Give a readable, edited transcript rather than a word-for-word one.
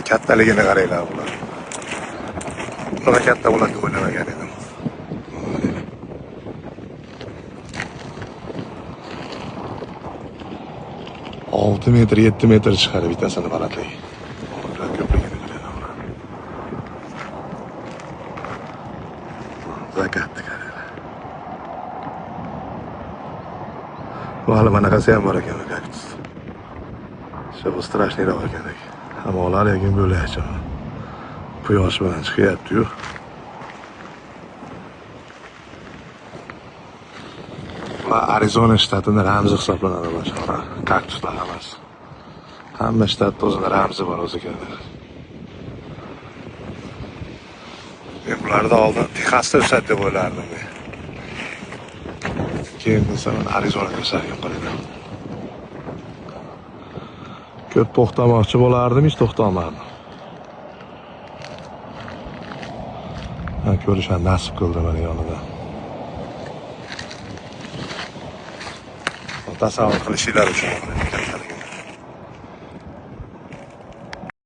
Kattaligini qaranglar bular. Bunaqa katta bo'ladi deb o'ylamagan edim. 6 metr 7 metr chiqadi bittasini balandligi. Ular ko'pligini biladi ular. Zakatni qaranglar. Bu hali bunaqasi ham bor ekan kaktus. Shu strashniroq ekan. Hamolar lekin bo'laycha. Quyosh bilan chiqyapti-yu. Arizona shtatida ramzi hisoblanadi boshqa. Kaktuslar hammasi. Hamma shtatda o'zining ramzi bor o'ziga. Men bularda oldin Texasda o'sadi deb o'ylardim men. Keyin esa Arizonada o'sargan qolaman. Ko'p to'xtamoqchi bo'lardim, hech to'xtamadim. Ko'rishni nasib qildi mana yonida. Tasavvur qilishingiz uchun.